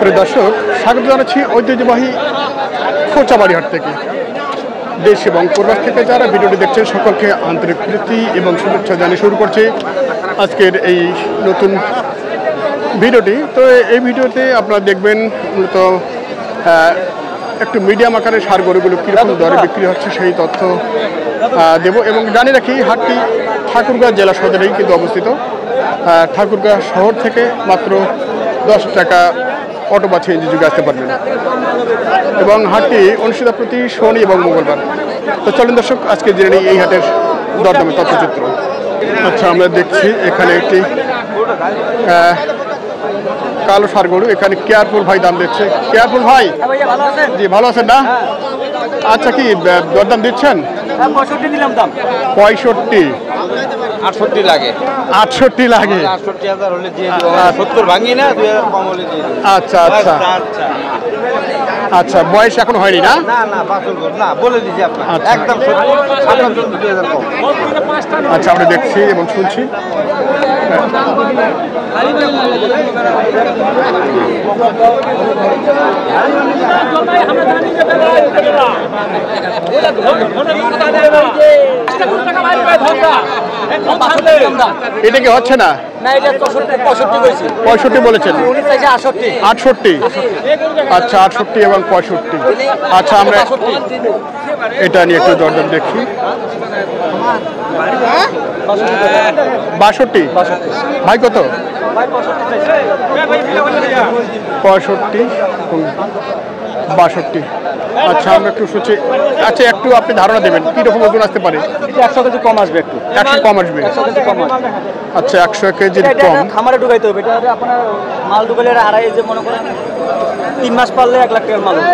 প্রিয় দর্শক, স্বাগত জানাচ্ছি ঐতিহ্যবাহী খোঁচাবাড়ি হাট থেকে। দেশ এবং প্রবাস থেকে যারা ভিডিওটি দেখছেন সকলকে আন্তরিক প্রীতি এবং শুভেচ্ছা জানিয়ে শুরু করছি আজকের এই নতুন ভিডিওটি। তো এই ভিডিওতে আপনারা দেখবেন মূলত একটু মিডিয়াম আকারে ষাঁড় গরুগুলো কীরকম দরে বিক্রি হচ্ছে সেই তথ্য দেব। এবং জানিয়ে রাখি, হাটটি ঠাকুরগাঁ জেলা সদরেই কিন্তু অবস্থিত। ঠাকুরগাঁ শহর থেকে মাত্র 10 টাকা অটো বা সিএনজি যুগে আসতে পারবেন। এবং হাটটি অনুষ্ঠিত প্রতি শনি এবং মঙ্গলবার। তো চলেন দর্শক, আজকে জেনে নিই এই হাটের দরদামের তথ্যচিত্র। আচ্ছা, আমরা দেখছি এখানে একটি কালো ষাঁড় গরু, এখানে কেয়ারফুল ভাই দাম দিচ্ছে। কেয়ারফুল ভাই, জি ভালো আছেন না? আচ্ছা, কি দরদাম দিচ্ছেন? 65 দিলাম দাম। 65, 68 লাগে। 68 লাগে। 68,000 হলে দিয়ে দেব। 70 ভাঙি না, 2000 কম হলে দিয়ে দেব। আচ্ছা আচ্ছা আচ্ছা, বয়স এখন হয়নি না? না না, বাসল কর না, বলে দিছি আপনার। আচ্ছা। একদম 70, 2000 কম। আচ্ছা, আমরা দেখছি এবং শুনছি। এটা কি হচ্ছে না? না, এটা 65 কইছি। 65 বলেছেন? উনি চাইছে 68। 68। আচ্ছা, 68 এবং 65। আচ্ছা, আমরা এটা নিয়ে একটু দরদাম দেখি। 62 ভাই, কত? 65 এবং 62। আচ্ছা, আমরা একটু শুনছি। আচ্ছা, একটু আপনি ধারণা দেবেন কীরকম ওজন আসতে পারে? 100 কেজি কম আসবে, একটু 100 কম আসবে। 100 কেজি কম আসবে। আচ্ছা, 100 কেজির কম। খামারে ঢুকাইতে হবে। এটা আপনার মাল ঢুকাইলে আড়াই, যে মনে করেন 3 মাস পারলে 1 লাখ টাকার মাল হবে।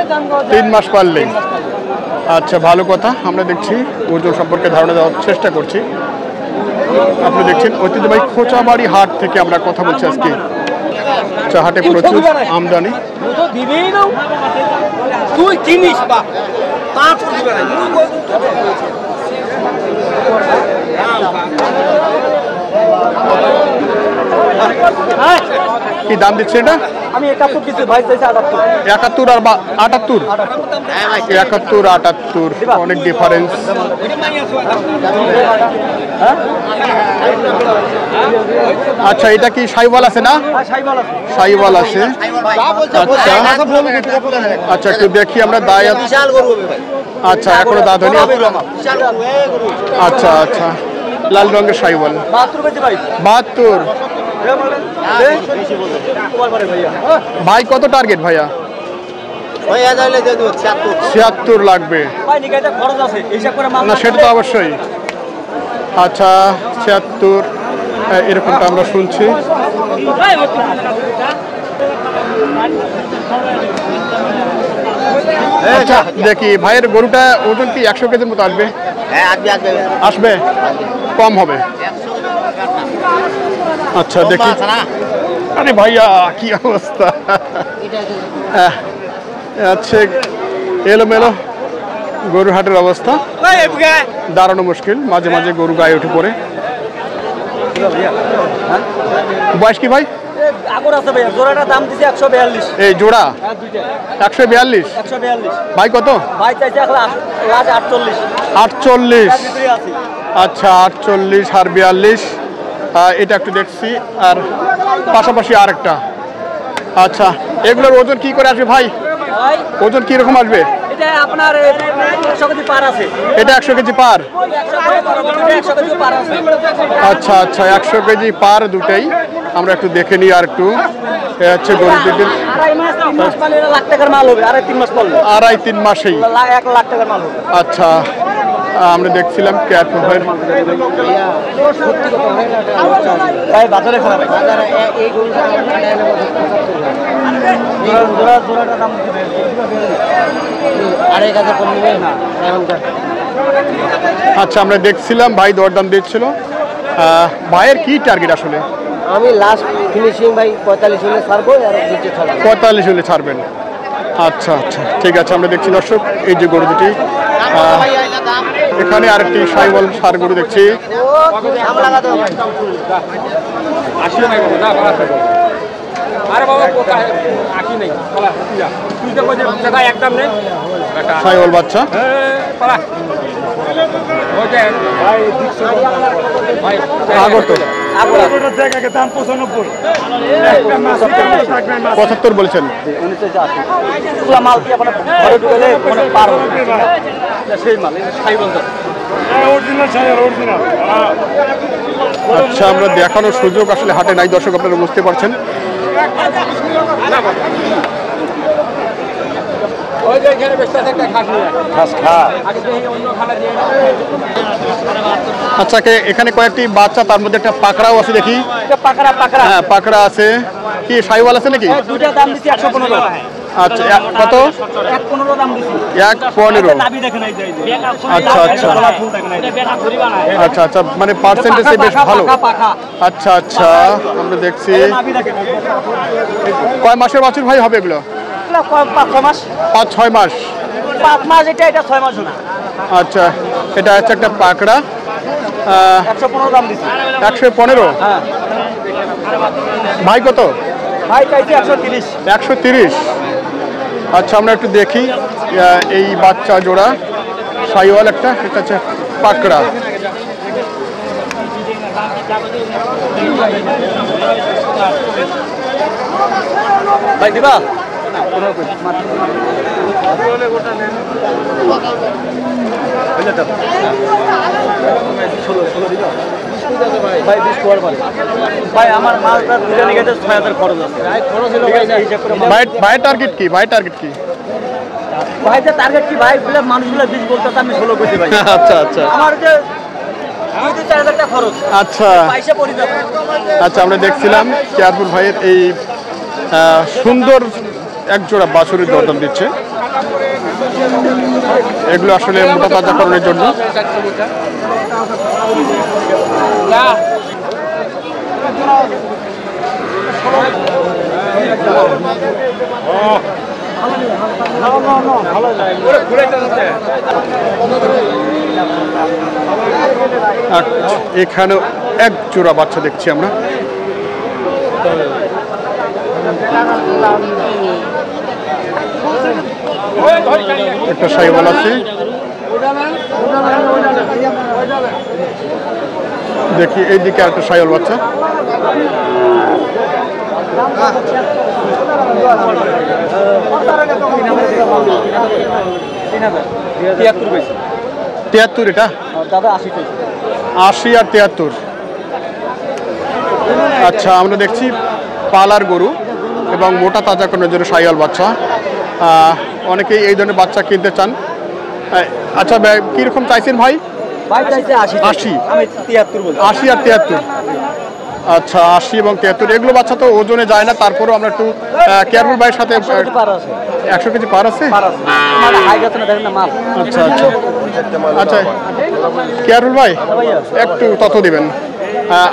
3 মাস পারলে। আচ্ছা, ভালো কথা। আমরা দেখছি ওজন সম্পর্কে ধারণা দেওয়ার চেষ্টা করছি। আপনি দেখছেন ঐতিহ্যবাহী খোঁচাবাড়ি হাট থেকে আমরা কথা বলছি আজকে। আচ্ছা, হাটে প্রচুর আমদানি। তুই চিনিস বা কি দাম দিচ্ছে এটা? আমি 71 দিচ্ছি, ভাই চাইছে 78। 71 আর 78? 71, 78 অনেক ডিফারেন্স। আচ্ছা, এটা কি সাইওয়াল আছে না? সাইওয়াল আছে। আচ্ছা আচ্ছা, একটু দেখি আমরা। দাঁত, আচ্ছা এখনো দাঁত হয়নি। আচ্ছা আচ্ছা, লাল রঙের সাইওয়াল। 72। ভাই কত টার্গেট ভাইয়া? 76 লাগবে না? সেটা তো অবশ্যই। আচ্ছা, 76 এরকমটা আমরা শুনছি। আচ্ছা, দেখি ভাইয়ের গরুটা ওজন কি 100 কেজির মতো আসবে? আসবে, কম হবে। আচ্ছা, দেখি। আরে ভাইয়া, কি অবস্থা! আচ্ছা, এলোমেলো গরু হাটের অবস্থা, দাঁড়ানো মুশকিল। মাঝে মাঝে গরু গায়ে উঠে পড়ে। বয়স কি ভাই? এই জোড়া 142। ভাই কত? 48। আচ্ছা, 48 আর 42। এটা একটু দেখছি। আর পাশাপাশি আরেকটা। আচ্ছা, এগুলোর ওজন কি করে আসবে ভাই? ওজন কি রকম আসবে? এটা আপনার 100 কেজি পার আছে। এটা 100 কেজি পার। আচ্ছা আচ্ছা, 100 কেজি পার দুটাই। আমরা একটু দেখে নিই আর একটু। হচ্ছে গরু দুটির 2.5 মাস পালে 1 লাখ টাকার মাল হবে। 2.5-3 মাস পালে 2.5-3 মাসেই 1 লাখ টাকার মাল হবে। আচ্ছা, আমরা দেখছিলাম কেয়ারফুল ভাই। বাজারে খারাপ, বাজারে এই গরু জোড়াটা দাম 2,500 কম নেবে না। আচ্ছা, আমরা দেখছিলাম ভাই দরদাম দিচ্ছিল। ভাইয়ের কি টার্গেট আসলে? আমি লাস্ট ফিনিশিং ভাই 45 হলে ছাড়বো, আর 45 হলে ছাড়বেন। আচ্ছা আচ্ছা, ঠিক আছে। আমরা দেখছি দর্শক, এই যে গরু দুটি, এখানে আরেকটি সাইওয়াল ষাঁড় গরু দেখছি। শাহিওয়াল বাচ্চা। আগরতলা 75 বলছেন। মাল কি আপনার ঘরে ঢুকলে মানে পার সেই মাল আচ্ছা, আমরা দেখানোর সুযোগ আসলে হাটে নাই, দর্শক আপনারা বুঝতে পারছেন। আচ্ছা, এখানে কয়েকটি বাচ্চা, তার মধ্যে একটা পাকড়াও আছে দেখি। হ্যাঁ, পাকড়া আছে। কি শাহিওয়াল আছে নাকি? দুইটা দাম দিচ্ছি 115। আচ্ছা, কত? 115 দাম দিচ্ছি। 115। আচ্ছা আচ্ছা আচ্ছা আচ্ছা, মানে পার্সেন্টেজ বেশ ভালো। আচ্ছা আচ্ছা, আমরা দেখছি। কয় মাসের বাছুর ভাই হবে এগুলো? 5-6 মাস। 5-6 মাস। 5 মাস এটা 6 মাস না। আচ্ছা, এটা হচ্ছে একটা পাকড়া। 115 দাম দিচ্ছি। 115? হ্যাঁ। ভাই কত? ভাই চাইছি 130। 130। আচ্ছা, আমরা একটু দেখি এই বাচ্চা জোড়া শাহিওয়াল একটা, এটা হচ্ছে পাকড়া। ভাই দিবা? ভাই আমার মালটা দুটো নিয়ে গেছে 6000 খরচ আছে। ভাই টার্গেট কি? ভাই টার্গেট কি? ভাই যে টার্গেট কি ভাই বলে মানুষগুলো 20 বলতেছে, আমি 16 কইতে ভাই। আচ্ছা আচ্ছা, আমার যে 2-4 টাকা খরচ। আচ্ছা পয়সা পড়ে যাবে। আচ্ছা, আমরা দেখছিলাম কেয়ারফুল ভাইয়ের এই সুন্দর এক জোড়া বাছুরের দরদাম দিচ্ছে। এগুলো আসলে মোটা তাজাকরণের জন্য। এখানেও এক জোড়া বাচ্চা দেখছি আমরা। একটা শাহিওয়াল আছে, দেখি এইদিকে একটা শাহিওয়াল বাচ্চা। তিয়াত্তর এটা? 80 আর 73। আচ্ছা, আমরা দেখছি পালার গরু এবং মোটা তাজাকরণের জন্য শাহিওয়াল বাচ্চা। অনেকেই এই ধরনের বাচ্চা কিনতে চান। আচ্ছা, কীরকম চাইছেন ভাই? ভাই চাইছে 80। আমি 73 বলছি। 80 আর 73। আচ্ছা, 80 এবং 73। এগুলো বাচ্চা তো ওজনে যায় না, তারপরেও আমরা একটু কেয়ারফুল ভাইয়ের সাথে। 100 কেজি পার আছে? আচ্ছা আচ্ছা আচ্ছা, কেয়ারফুল ভাই একটু তথ্য দিবেন।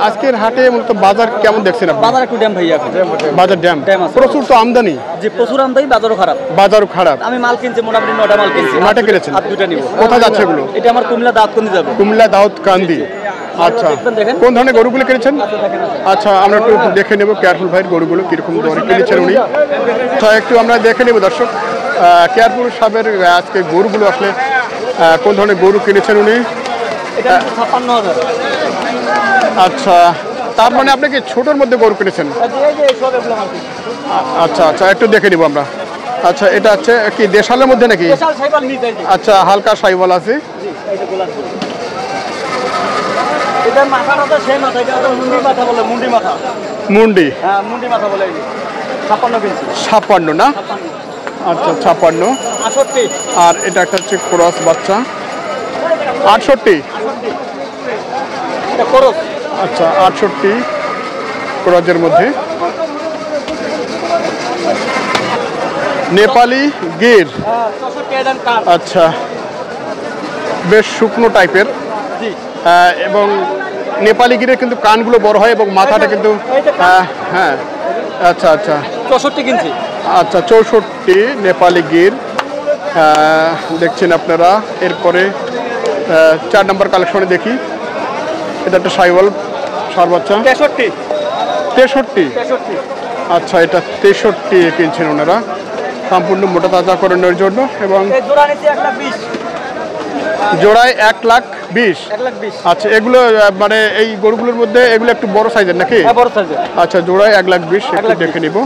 আজকের হাটে মূলত বাজার কেমন দেখছেন আপনি? বাজার একটু ড্যাম ভাইয়া। বাজার ড্যাম? প্রচুর তো আমদানি। যে প্রচুর আমদানি, বাজারও খারাপ। বাজারও খারাপ। আমি মাল কিনছি মোটামুটি 9টা মাল কিনছি। 9টা কিনেছেন? আর 2টা নিব। কোথায় যাচ্ছে এগুলো? এটা আমার কুমিল্লা দাউদকান্দি যাবে। কুমিল্লা দাউদকান্দি। আচ্ছা, কোন ধরনের গরুগুলো কিনেছেন? আচ্ছা, আমরা একটু দেখে নেব কেয়ারফুল ভাইয়ের গরুগুলো কিরকম দরে কিনেছেন উনি। আচ্ছা, একটু আমরা দেখে নেব দর্শক কেয়ারফুল সাহেবের আজকে গরুগুলো আসলে কোন ধরনের গরু কিনেছেন উনি। এটা 56,000। আচ্ছা, তার মানে আপনি কি ছোটোর মধ্যে গরু কিনেছেন? আচ্ছা আচ্ছা, একটু দেখে নিব আমরা। আচ্ছা, এটা হচ্ছে কি দেশালের মধ্যে নাকি? আচ্ছা, হালকা শাহিওয়াল আছে। মুন্ডি? 56 না? আচ্ছা, 56। আর এটা একটা হচ্ছে ক্রস বাচ্চা। 68? আচ্ছা, 68 ক্রসের মধ্যে। নেপালি গির? আচ্ছা, বেশ শুকনো টাইপের। এবং নেপালি গিরের কিন্তু কানগুলো বড় হয় এবং মাথাটা কিন্তু হ্যাঁ। আচ্ছা আচ্ছা, 64 কিনছি। আচ্ছা, 64 নেপালি গির দেখছেন আপনারা। এরপরে 4 নম্বর কালেকশনে দেখি, এটা একটা শাহিওয়াল ষাঁড় বাচ্চা। 63? আচ্ছা, এটা 63 কিনছেন ওনারা সম্পূর্ণ মোটা তাজাকরণের জন্য এবং জোড়া নিচ্ছে 1,20,000 জোড়ায় 1,20,000। 1,20,000 আচ্ছা, এগুলো মানে এই গরুগুলোর মধ্যে এগুলো একটু বড় সাইজের নাকি? হ্যাঁ, বড় সাইজের। আচ্ছা, জোড়ায় 1,20,000 একটু দেখে নিব।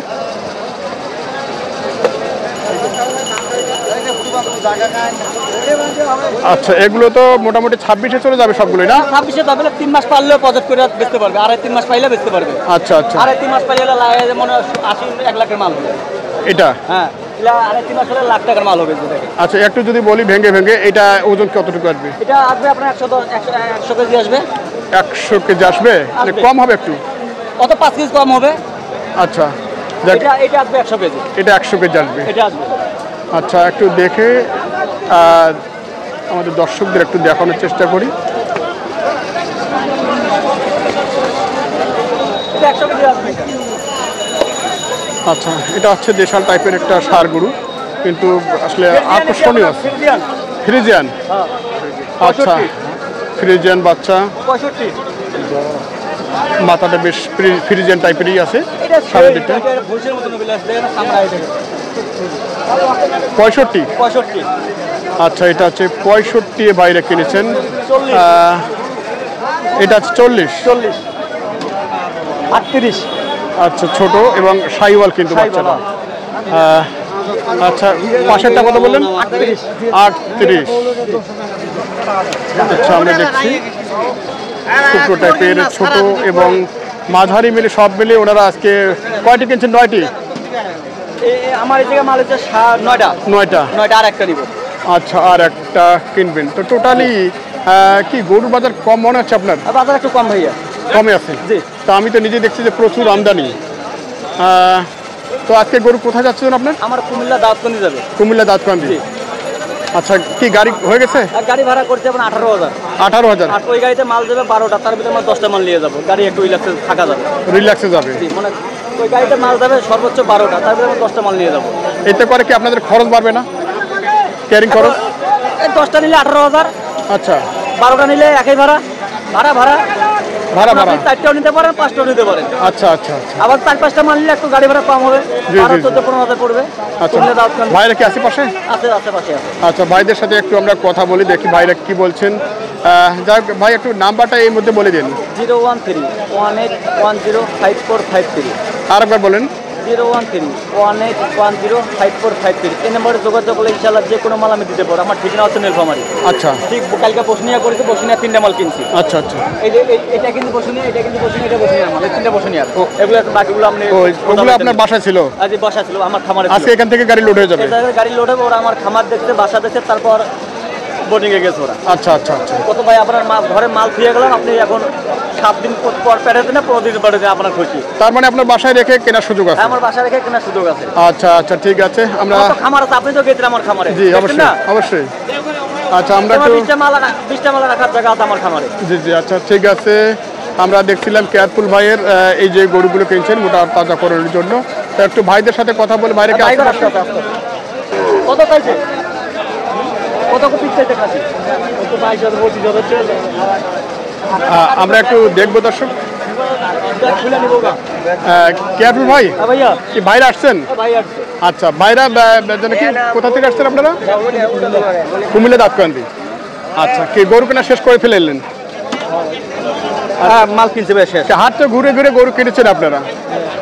আচ্ছা, এগুলো তো মোটামুটি 26-এ চলে যাবে সবগুলোই না? 26-এ যাবে, 3 মাস পারলেও প্রজেক্ট করে বেচতে পারবে, 3 মাস পাইলে বেচতে পারবে। আচ্ছা আচ্ছা, 3 মাস পাইলে মনে হয় 80-1 লাখের মাল হবে। এটা হ্যাঁ, 3 মাস হলে লাখ টাকার মাল হবে। আচ্ছা, একটু যদি বলি ভেঙে ভেঙে, এটা ওজন কতটুকু আসবে? এটা আসবে আপনার 100 কেজি আসবে। 100 কেজি আসবে? কম হবে একটু? কত 5 কেজি কম হবে। আচ্ছা, এটা আসবে 100 কেজি। এটা 100 কেজি আসবে। এটা আসবে। আচ্ছা, একটু দেখে আমাদের দর্শকদের একটু দেখানোর চেষ্টা করি। এটা 100 কেজি আসবে। আচ্ছা, এটা হচ্ছে দেশাল টাইপের একটা ষাঁড় গরু, কিন্তু আসলে আকর্ষণীয় আছে। ফ্রিজিয়ান? আচ্ছা, ফ্রিজিয়ান বাচ্চা, 65। মাথাটা বেশ ফ্রিজিয়ান টাইপেরই আছে। এটা সামনের দিকটা 65। আচ্ছা, এটা হচ্ছে 65 বাইরে কিনেছেন। এটা হচ্ছে 40। 38। আচ্ছা, ছোট এবং সাইওয়াল কিন্তু বাচ্চাটা। আচ্ছা, পাশেরটা কত বললেন? 38। আচ্ছা, আমরা দেখছি শুকনো টাইপের ছোট এবং মাঝারি মিলে সব মিলে ওনারা আজকে কয়টি কিনছেন? 9টি। আমার এই জায়গায় মাল হচ্ছে 9টা আর একটা নিব। আচ্ছা, আর একটা কিনবেন। তো টোটালি কি গরুর বাজার কম মনে হচ্ছে আপনার? বাজার একটু কম ভাইয়া। কমে আছে? জি। তো আমি তো নিজে দেখছি যে প্রচুর আমদানি। তো আজকে গরু কোথায় যাচ্ছেন আপনার? আমার কুমিল্লা দাউদকান্দি যাবে। কুমিল্লা দাউদকান্দি। আচ্ছা, কি গাড়ি হয়ে গেছে? গাড়ি ভাড়া করছে আপনার 18,000। 18,000? আর ওই গাড়িতে মাল যাবে 12টা, তার ভিতরে আমরা 10টা মাল নিয়ে যাবো। গাড়ি একটু রিল্যাক্সে থাকা যাবে। রিল্যাক্সে যাবে? মানে ওই গাড়িতে মাল যাবে সর্বোচ্চ 12টা, তার ভিতরে 10টা মাল নিয়ে যাবো। এতে করে কি আপনাদের খরচ বাড়বে না, ক্যারিং খরচ? 10টা নিলে 18,000। আচ্ছা, 12টা নিলে একই ভাড়া। ভাড়া ভাড়া 4টাও নিতে পারেন, 5টাও নিতে পারেন। আচ্ছা আচ্ছা আচ্ছা। আবার 4-5টা মাল নিলে একটু গাড়ি ভাড়া কম হবে। 14-15,000 পড়বে। আচ্ছা, ভাইরা কি আশেপাশে? আশেপাশে আছে। আচ্ছা, ভাইদের সাথে একটু আমরা কথা বলি, দেখি ভাইরা কি বলছেন। যাক ভাই, একটু নাম্বারটা এই মধ্যে বলে দিন। 013-1810-5453। আরেকবার বলেন। 013-1810-5453। এই নম্বরে যোগাযোগ করলে ইনশাআল্লাহ যে কোনো মাল আমি দিতে পারবো। আমার ঠিকানা হচ্ছে নীলফামারী। আচ্ছা, ঠিক কালকে বসুনিয়া করেছি, বসুনিয়া 3টা মাল কিনছি। আচ্ছা আচ্ছা। এটা কিন্তু বসুনিয়া, এটা কিন্তু বসুনিয়া, এটা বসুনিয়া মাল, 3টা বসুনিয়া। এগুলো বাকিগুলো আপনি ওগুলো আপনার বাসা ছিল? আজ বাসা ছিল, আমার খামারে। আজকে এখান থেকে গাড়ি লোড হয়ে যাবে? গাড়ি লোড হবে, ওরা আমার খামার দেখতে, বাসা দেখতে, তারপর বোর্ডিংয়ে গেছে ওরা। আচ্ছা আচ্ছা আচ্ছা। কত ভাই, আপনার ঘরে মাল ফিরে গেলাম, আপনি এখন 7 দিন পর পেটাতে না 15 দিন পেটাতে আপনার খুশি। তার মানে আপনার বাসায় রেখে কেনার সুযোগ আছে? আমার বাসায় রেখে কেনার সুযোগ আছে। আচ্ছা আচ্ছা, ঠিক আছে। আমরা খামার আছে, আপনি তো গেছেন আমার খামারে। জি, অবশ্যই অবশ্যই। আচ্ছা, আমরা 20টা মাল রাখার জায়গা আছে আমার খামারে। জি জি, আচ্ছা ঠিক আছে। আমরা দেখছিলাম কেয়ারফুল ভাইয়ের এই যে গরুগুলো কিনছেন মোটা তাজাকরণের জন্য। তো একটু ভাইদের সাথে কথা বলে বাইরে কত চাইছে, কত পিস চাইছে খাসি? 22,000-25,000। আমরা একটু দেখবো দর্শক। কেয়ারফুল ভাই, ভাইয়া কি বাইরে আসছেন? ভাই আসছে। আচ্ছা, বাইরা যেন কি কোথা থেকে আসছেন আপনারা? কুমিল্লা দাউদকান্দি। আচ্ছা, কি গরু কেনা শেষ করে ফেলেলেন? মাল কিনছে শেষ। হাট তো ঘুরে ঘুরে গরু কিনেছেন আপনারা?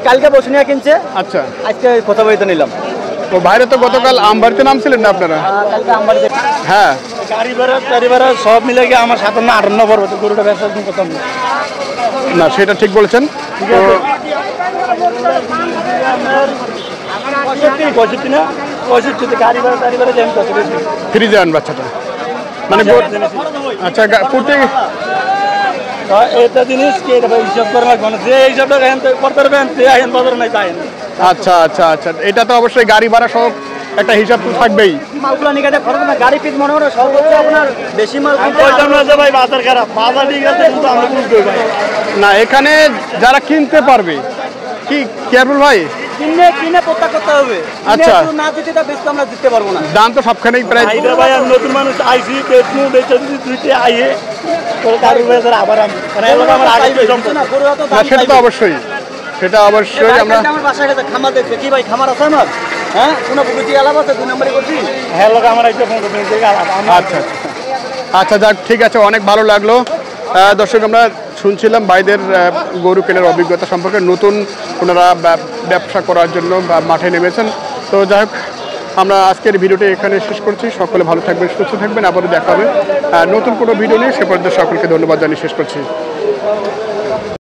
কালকে বসুনিয়া কিনছে। আচ্ছা, আজকে কথা বলতে নিলাম। তো বাইরে তো গতকাল আমবাড়িতে নামছিলেন না আপনারা? কালকে আমবাড়িতে। হ্যাঁ, গাড়ি ভাড়া সব মিলে গিয়ে আমার 57-58 পড়বে। তো গরুটা ব্যবসা করতাম না, সেটা ঠিক বলেছেন। তো 65 না 65 গাড়ি ভাড়া দেন কত বেশি? ফ্রিজিয়ান বাচ্চাটা মানে আচ্ছা, প্রত্যেক এটা জিনিস কি হিসাব করে লাগবে না, যে হিসাবটা করতে পারবেন বাজার নাই পাইন। আচ্ছা আচ্ছা আচ্ছা, এটা তো অবশ্যই গাড়ি ভাড়া সহ একটা হিসাব তো থাকবেই। মালগুলো নিকাটে খরচ না, গাড়ি পিস মনে হয় সর্বোচ্চ আপনার বেশি মাল কিনতে ভাই। বাজার খারাপ, বাজার ঠিক আছে, কিন্তু আমরা বুঝতে পারি না, এখানে যারা কিনতে পারবে কি কেয়ারফুল ভাই, কিনে প্রত্যাগ করতে হবে। আচ্ছা, না দিতে বেশি আমরা দিতে পারবো না। দাম তো সবখানেই প্রায়। ভাই আমি নতুন মানুষ আইসি, পেটমু বেচে যদি দুইতে আইয়ে আবার আমি মানে আমার আগে সেটা তো অবশ্যই, সেটা অবশ্যই আমরা আমার বাসায় গেছে খামার দেখছে কি ভাই খামার আছে আমার হ্যাঁ কোনো পুকুরটি আলাপ আছে 2 নম্বরে করছি হ্যাঁ লোক আমার এই আচ্ছা আচ্ছা যাক ঠিক আছে, অনেক ভালো লাগলো। দর্শক আমরা শুনছিলাম ভাইদের গরু কেনার অভিজ্ঞতা সম্পর্কে, নতুন ওনারা ব্যবসা করার জন্য মাঠে নেমেছেন। তো যাই হোক আমরা আজকের ভিডিওটি এখানে শেষ করছি। সকলে ভালো থাকবেন, সুস্থ থাকবেন, আবারও দেখা হবে নতুন কোনো ভিডিও নিয়ে। সে পর্যন্ত সকলকে ধন্যবাদ জানিয়ে শেষ করছি।